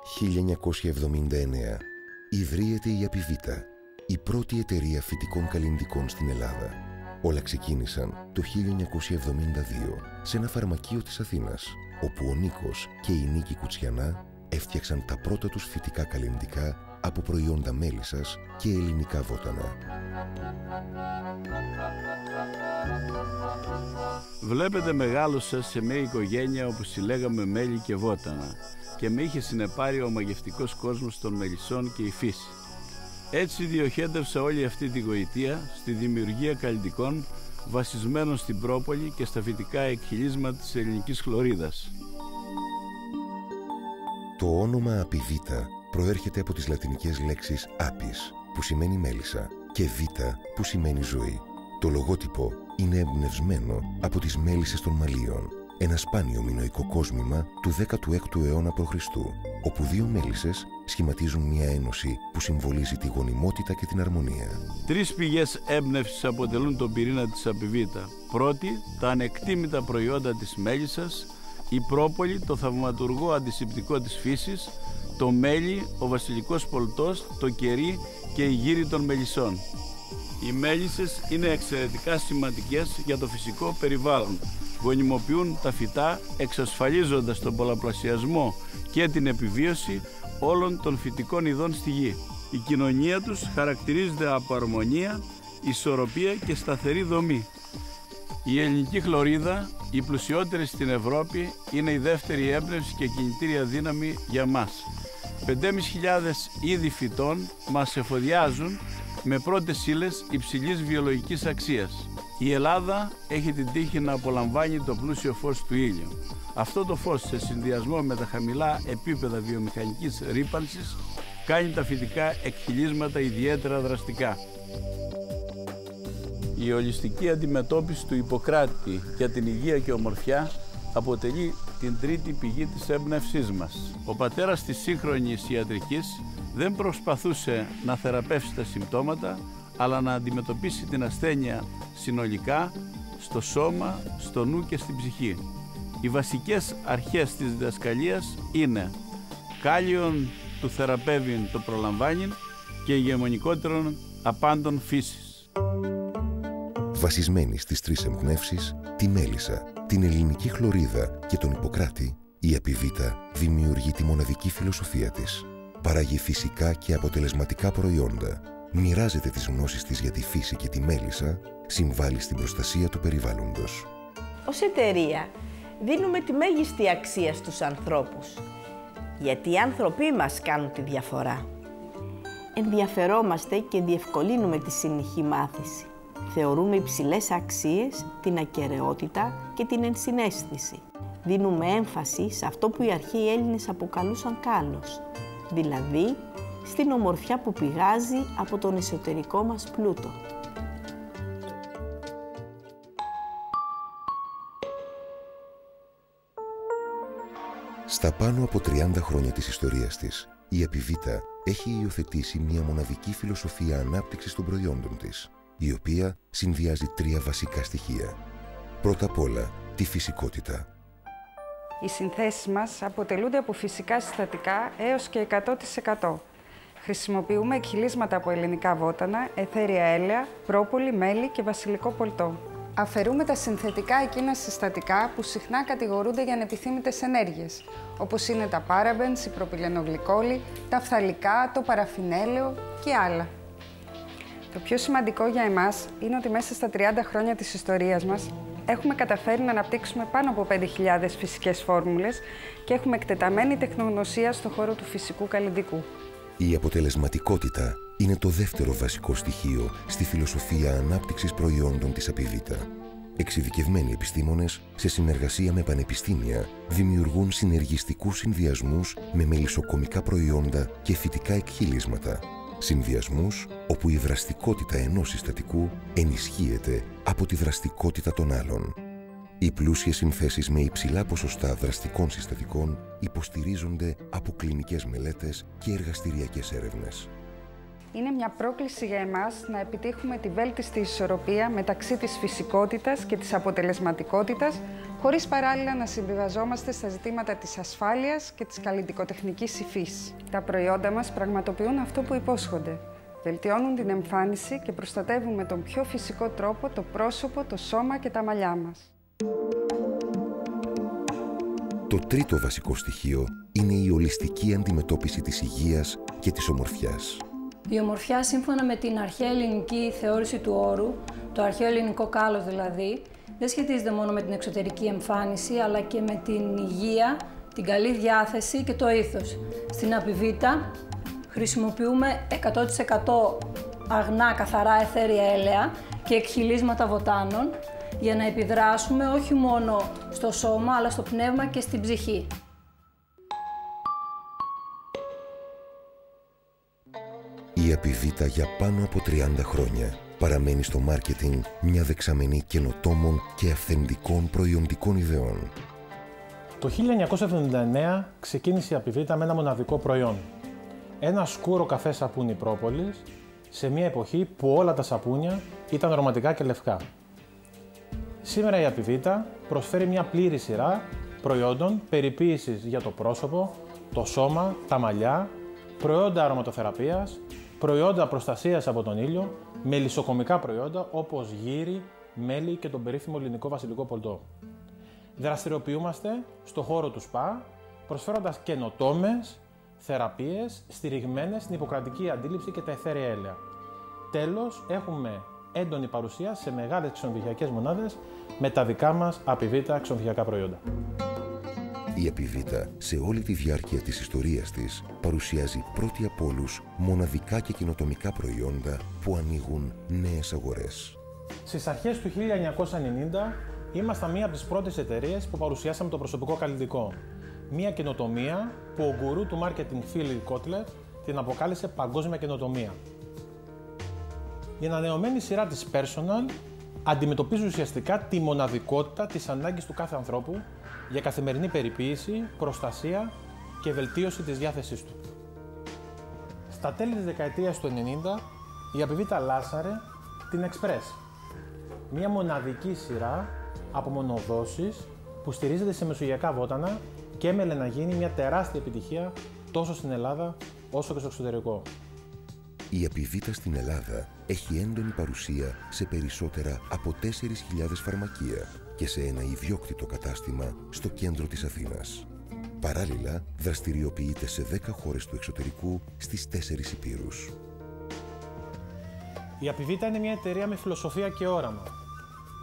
1979. Ιδρύεται η Απιβίτα, η πρώτη εταιρεία φυτικών καλλυντικών στην Ελλάδα. Όλα ξεκίνησαν το 1972 σε ένα φαρμακείο της Αθήνας, όπου ο Νίκος και η Νίκη Κουτσιανά έφτιαξαν τα πρώτα τους φυτικά καλλυντικά από προϊόντα μέλισσας και ελληνικά βότανα. Βλέπετε, μεγάλωσα σε μια οικογένεια όπου συλλέγαμε μέλι και βότανα και με είχε συνεπάρει ο μαγευτικός κόσμος των μελισσών και η φύση. Έτσι διοχέτευσα όλη αυτή τη γοητεία στη δημιουργία καλλυντικών βασισμένων στην πρόπολη και στα φυτικά εκχυλίσματα της ελληνικής χλωρίδας. Το όνομα Απιβίτα προέρχεται από τις λατινικές λέξεις «apis», που σημαίνει μέλισσα, και «vita», που σημαίνει ζωή. Το λογότυπο είναι εμπνευσμένο από τις μέλισσες των Μαλίων, ένα σπάνιο μινωικό κόσμημα του 16ου αιώνα π.Χ., όπου δύο μέλισσες σχηματίζουν μια ένωση που συμβολίζει τη γονιμότητα και την αρμονία. Τρεις πηγές έμπνευσης αποτελούν τον πυρήνα της Απιβίτα. Πρώτη, τα ανεκτήμητα προϊόντα της μέλισσας, η πρόπολη, το θαυματουργό αντισηπτικό της φύσης, το μέλι, ο βασιλικός πολτός, το κερί και η γύρι των μελισσών. Οι μέλισσες είναι εξαιρετικά σημαντικές για το φυσικό περιβάλλον. Γονιμοποιούν τα φυτά, εξασφαλίζοντας τον πολλαπλασιασμό και την επιβίωση όλων των φυτικών ειδών στη γη. Η κοινωνία τους χαρακτηρίζεται από αρμονία, ισορροπία και σταθερή δομή. Η ελληνική χλωρίδα, η πλουσιότερη στην Ευρώπη, είναι η δεύτερη έμπνευση και κινητήρια δύναμη για μας. 5.500 είδη φυτών μας εφοδιάζουν με πρώτες ύλες υψηλής βιολογικής αξίας. Η Ελλάδα έχει την τύχη να απολαμβάνει το πλούσιο φως του ήλιου. Αυτό το φως, σε συνδυασμό με τα χαμηλά επίπεδα βιομηχανικής ρύπανσης, κάνει τα φυτικά εκχυλίσματα ιδιαίτερα δραστικά. Η ολιστική αντιμετώπιση του Ιπποκράτη για την υγεία και ομορφιά αποτελεί την τρίτη πηγή της έμπνευσής μας. Ο πατέρας της σύγχρονης ιατρικής δεν προσπαθούσε να θεραπεύσει τα συμπτώματα, αλλά να αντιμετωπίσει την ασθένεια συνολικά, στο σώμα, στο νου και στην ψυχή. Οι βασικές αρχές της διδασκαλίας είναι κάλιον του θεραπεύειν το προλαμβάνειν και ηγεμονικότερον απάντων φύσης. Βασισμένη στις τρεις εμπνεύσεις, τη μέλισσα, την ελληνική χλωρίδα και τον Ιπποκράτη, η Απιβίτα δημιουργεί τη μοναδική φιλοσοφία της. Παράγει φυσικά και αποτελεσματικά προϊόντα, μοιράζεται τις γνώσεις της για τη φύση και τη μέλισσα, συμβάλλει στην προστασία του περιβάλλοντος. Ως εταιρεία δίνουμε τη μέγιστη αξία στους ανθρώπους, γιατί οι άνθρωποι μας κάνουν τη διαφορά. Ενδιαφερόμαστε και διευκολύνουμε τη συνεχή μάθηση. Θεωρούμε υψηλές αξίες την ακεραιότητα και την ενσυναίσθηση. Δίνουμε έμφαση σε αυτό που οι αρχαίοι Έλληνες αποκαλούσαν κάλος, δηλαδή στην ομορφιά που πηγάζει από τον εσωτερικό μας πλούτο. Στα πάνω από 30 χρόνια της ιστορίας της, η Απιβίτα έχει υιοθετήσει μια μοναδική φιλοσοφία ανάπτυξης των προϊόντων της, η οποία συνδυάζει τρία βασικά στοιχεία. Πρώτα απ' όλα, τη φυσικότητα. Οι συνθέσεις μας αποτελούνται από φυσικά συστατικά έως και 100%. Χρησιμοποιούμε εκχυλίσματα από ελληνικά βότανα, αιθέρια έλαια, πρόπολη, μέλι και βασιλικό πολτό. Αφαιρούμε τα συνθετικά εκείνα συστατικά που συχνά κατηγορούνται για ανεπιθύμητες ενέργειες, όπως είναι τα παραμπενς, η προπυλενογλυκόλη, τα φθαλικά, το παραφινέλαιο και άλλα. Το πιο σημαντικό για εμάς είναι ότι μέσα στα 30 χρόνια της ιστορίας μας έχουμε καταφέρει να αναπτύξουμε πάνω από 5.000 φυσικές φόρμουλες και έχουμε εκτεταμένη τεχνογνωσία στον χώρο του φυσικού καλλυντικού. Η αποτελεσματικότητα είναι το δεύτερο βασικό στοιχείο στη φιλοσοφία ανάπτυξης προϊόντων της Απιβίτα. Εξειδικευμένοι επιστήμονες, σε συνεργασία με πανεπιστήμια, δημιουργούν συνεργιστικούς συνδυασμούς με μελισσοκομικά προϊόντα και φυτικά εκχυλίσματα. Συνδυασμούς όπου η δραστικότητα ενός συστατικού ενισχύεται από τη δραστικότητα των άλλων. Οι πλούσιες συνθέσεις με υψηλά ποσοστά δραστικών συστατικών υποστηρίζονται από κλινικές μελέτες και εργαστηριακές έρευνες. Είναι μια πρόκληση για εμάς να επιτύχουμε τη βέλτιστη ισορροπία μεταξύ της φυσικότητας και της αποτελεσματικότητας, χωρίς παράλληλα να συμβιβαζόμαστε στα ζητήματα της ασφάλειας και της καλλιτικοτεχνικής υφής. Τα προϊόντα μας πραγματοποιούν αυτό που υπόσχονται. Βελτιώνουν την εμφάνιση και προστατεύουν με τον πιο φυσικό τρόπο το πρόσωπο, το σώμα και τα μαλλιά μας. Το τρίτο βασικό στοιχείο είναι η ολιστική αντιμετώπιση της υγείας και της ομορφιάς. Η ομορφιά, σύμφωνα με την αρχαία ελληνική θεώρηση του όρου, το αρχαίο ελληνικό κάλος δηλαδή, δεν σχετίζεται μόνο με την εξωτερική εμφάνιση, αλλά και με την υγεία, την καλή διάθεση και το ήθος. Στην Απιβίτα χρησιμοποιούμε 100% αγνά, καθαρά αιθέρια έλαια και εκχυλίσματα βοτάνων για να επιδράσουμε όχι μόνο στο σώμα, αλλά στο πνεύμα και στην ψυχή. Η Απιβίτα για πάνω από 30 χρόνια παραμένει στο μάρκετινγκ μια δεξαμενή καινοτόμων και αυθεντικών προϊοντικών ιδεών. Το 1979 ξεκίνησε η Απιβίτα με ένα μοναδικό προϊόν. Ένα σκούρο καφέ σαπούνι πρόπολης, σε μια εποχή που όλα τα σαπούνια ήταν αρωματικά και λευκά. Σήμερα η Απιβίτα προσφέρει μια πλήρη σειρά προϊόντων περιποίησης για το πρόσωπο, το σώμα, τα μαλλιά, προϊόντα αρωματοθεραπείας, προϊόντα προστασίας από τον ήλιο, μελισσοκομικά προϊόντα όπως γύρι, μέλι και τον περίφημο ελληνικό βασιλικό πολτό. Δραστηριοποιούμαστε στο χώρο του ΣΠΑ, προσφέροντας καινοτόμες θεραπείες στηριγμένες στην ιπποκρατική αντίληψη και τα αιθέρια έλαια. Τέλος, έχουμε έντονη παρουσία σε μεγάλες ξενοδοχειακές μονάδες με τα δικά μας Απιβίτα ξενοδοχειακά προϊόντα. Η Απιβίτα, σε όλη τη διάρκεια της ιστορίας της, παρουσιάζει πρώτη από όλους μοναδικά και καινοτομικά προϊόντα που ανοίγουν νέες αγορές. Στις αρχές του 1990 ήμασταν μία από τις πρώτες εταιρείες που παρουσιάσαμε το προσωπικό καλλιτικό. Μία καινοτομία που ο γκουρού του marketing Philip Kotler την αποκάλεσε παγκόσμια καινοτομία. Η ανανεωμένη σειρά της Personal αντιμετωπίζει ουσιαστικά τη μοναδικότητα της ανάγκης του κάθε ανθρώπου για καθημερινή περιποίηση, προστασία και βελτίωση της διάθεσής του. Στα τέλη της δεκαετίας του 90, η Απιβίτα λάσαρε την Express, μια μοναδική σειρά από μονοδόσεις που στηρίζεται σε μεσογειακά βότανα και έμελε να γίνει μια τεράστια επιτυχία τόσο στην Ελλάδα όσο και στο εξωτερικό. Η Απιβίτα στην Ελλάδα έχει έντονη παρουσία σε περισσότερα από 4.000 φαρμακεία και σε ένα ιδιόκτητο κατάστημα στο κέντρο της Αθήνας. Παράλληλα, δραστηριοποιείται σε 10 χώρες του εξωτερικού στις 4 ηπείρους. Η Απιβίτα είναι μια εταιρεία με φιλοσοφία και όραμα,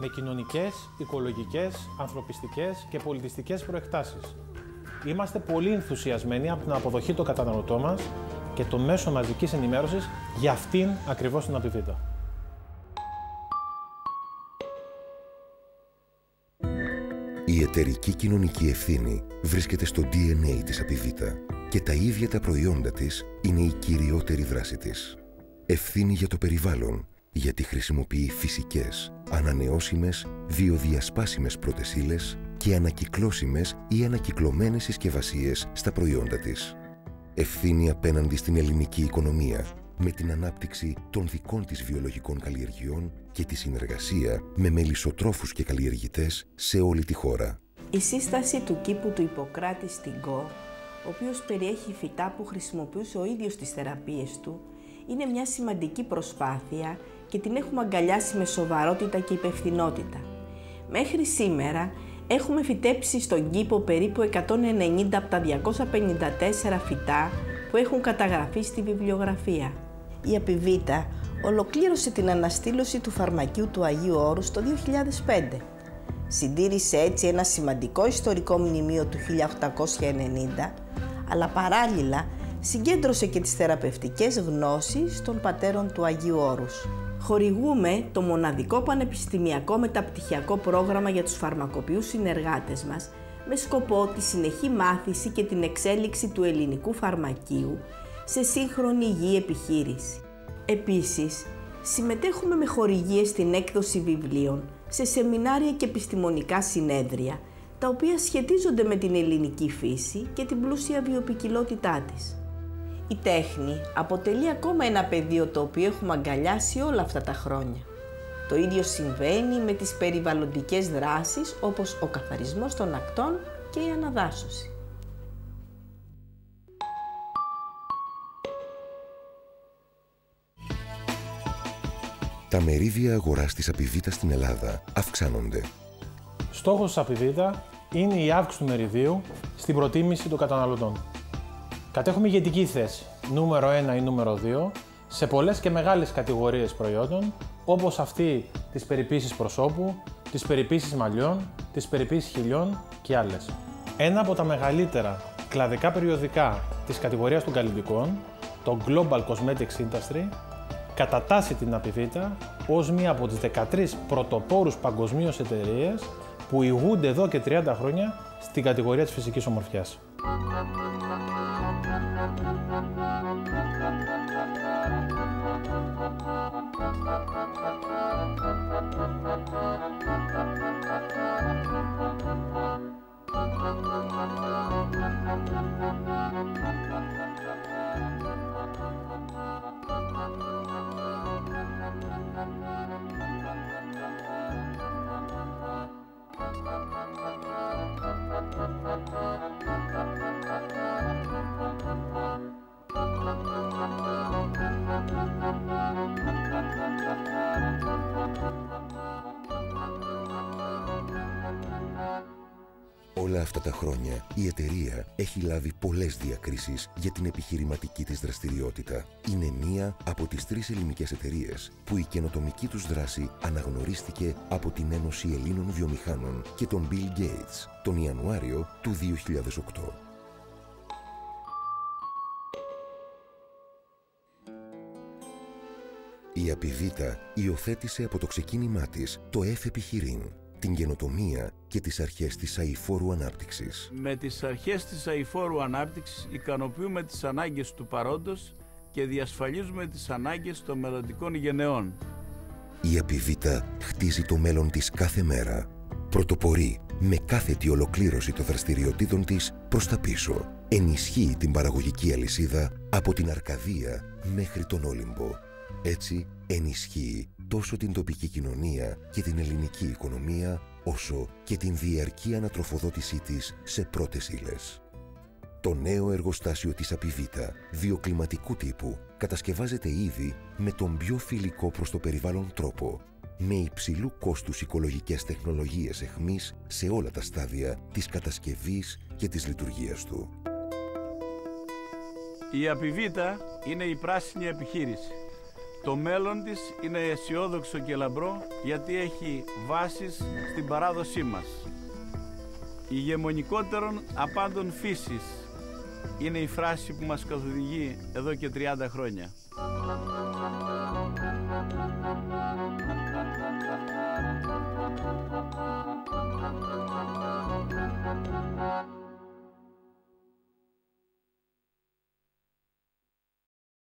με κοινωνικές, οικολογικές, ανθρωπιστικές και πολιτιστικές προεκτάσεις. Είμαστε πολύ ενθουσιασμένοι από την αποδοχή των καταναλωτών μας και το μέσο μαζικής ενημέρωσης για αυτήν ακριβώς την Απιβίτα. Η εταιρική κοινωνική ευθύνη βρίσκεται στο DNA της Απιβίτα και τα ίδια τα προϊόντα της είναι η κυριότερη δράση της. Ευθύνη για το περιβάλλον, γιατί χρησιμοποιεί φυσικές, ανανεώσιμες, βιοδιασπάσιμες πρώτες ύλες και ανακυκλώσιμες ή ανακυκλωμένες συσκευασίες στα προϊόντα της. Ευθύνη απέναντι στην ελληνική οικονομία, με την ανάπτυξη των δικών της βιολογικών καλλιεργειών και τη συνεργασία με μελισσοτρόφους και καλλιεργητές σε όλη τη χώρα. Η σύσταση του κήπου του Ιπποκράτη στην Γκο, ο οποίος περιέχει φυτά που χρησιμοποιούσε ο ίδιος στις θεραπείες του, είναι μια σημαντική προσπάθεια και την έχουμε αγκαλιάσει με σοβαρότητα και υπευθυνότητα. Μέχρι σήμερα έχουμε φυτέψει στον κήπο περίπου 190 από τα 254 φυτά που έχουν καταγραφεί στη βιβλιογραφία. Η Απιβίτα ολοκλήρωσε την αναστήλωση του φαρμακείου του Αγίου Όρους το 2005. Συντήρησε έτσι ένα σημαντικό ιστορικό μνημείο του 1890, αλλά παράλληλα συγκέντρωσε και τις θεραπευτικές γνώσεις των πατέρων του Αγίου Όρους. Χορηγούμε το μοναδικό πανεπιστημιακό μεταπτυχιακό πρόγραμμα για τους φαρμακοποιούς συνεργάτες μας με σκοπό τη συνεχή μάθηση και την εξέλιξη του ελληνικού φαρμακείου σε σύγχρονη υγιή επιχείρηση. Επίσης, συμμετέχουμε με χορηγίες στην έκδοση βιβλίων, σε σεμινάρια και επιστημονικά συνέδρια, τα οποία σχετίζονται με την ελληνική φύση και την πλούσια βιοποικιλότητά της. Η τέχνη αποτελεί ακόμα ένα πεδίο το οποίο έχουμε αγκαλιάσει όλα αυτά τα χρόνια. Το ίδιο συμβαίνει με τις περιβαλλοντικές δράσεις όπως ο καθαρισμός των ακτών και η αναδάσωση. Τα μερίδια αγοράς της Απιβίτα στην Ελλάδα αυξάνονται. Στόχος της Απιβίτα είναι η αύξηση του μεριδίου στην προτίμηση των καταναλωτών. Κατέχουμε ηγετική θέση, νούμερο 1 ή νούμερο 2, σε πολλές και μεγάλες κατηγορίες προϊόντων, όπως αυτή της περιποίησης προσώπου, της περιποίησης μαλλιών, της περιποίησης χιλιών και άλλες. Ένα από τα μεγαλύτερα κλαδικά περιοδικά της κατηγορίας των καλλιτικών, το Global Cosmetics Industry, κατατάσσει την Απιβίτα ως μία από τις 13 πρωτοπόρους παγκοσμίως εταιρείες που ηγούνται εδώ και 30 χρόνια στην κατηγορία της φυσικής ομορφιάς. Όλα αυτά τα χρόνια η εταιρεία έχει λάβει πολλές διακρίσεις για την επιχειρηματική της δραστηριότητα. Είναι μία από τις 3 ελληνικές εταιρείες που η καινοτομική τους δράση αναγνωρίστηκε από την Ένωση Ελλήνων Βιομηχάνων και τον Bill Gates τον Ιανουάριο του 2008. Η Απιβίτα υιοθέτησε από το ξεκίνημά της το επιχειρήν, την καινοτομία και τις αρχές της αειφόρου ανάπτυξης. Με τις αρχές της αειφόρου ανάπτυξης ικανοποιούμε τις ανάγκες του παρόντος και διασφαλίζουμε τις ανάγκες των μελλοντικών γενεών. Η Απιβίτα χτίζει το μέλλον της κάθε μέρα. Πρωτοπορεί με κάθετη ολοκλήρωση των δραστηριοτήτων της προς τα πίσω. Ενισχύει την παραγωγική αλυσίδα από την Αρκαδία μέχρι τον Όλυμπο. Έτσι ενισχύει τόσο την τοπική κοινωνία και την ελληνική οικονομία, όσο και την διαρκή ανατροφοδότησή της σε πρώτες ύλες. Το νέο εργοστάσιο της Απιβίτα, βιοκλιματικού τύπου, κατασκευάζεται ήδη με τον πιο φιλικό προς το περιβάλλον τρόπο, με υψηλού κόστους οικολογικές τεχνολογίες εχμής σε όλα τα στάδια της κατασκευής και της λειτουργίας του. Η Απιβίτα είναι η πράσινη επιχείρηση. Το μέλλον της είναι αισιόδοξο και λαμπρό γιατί έχει βάσεις στην παράδοσή μας. Ηγεμονικότερον απάντων φύσης είναι η φράση που μας καθοδηγεί εδώ και 30 χρόνια.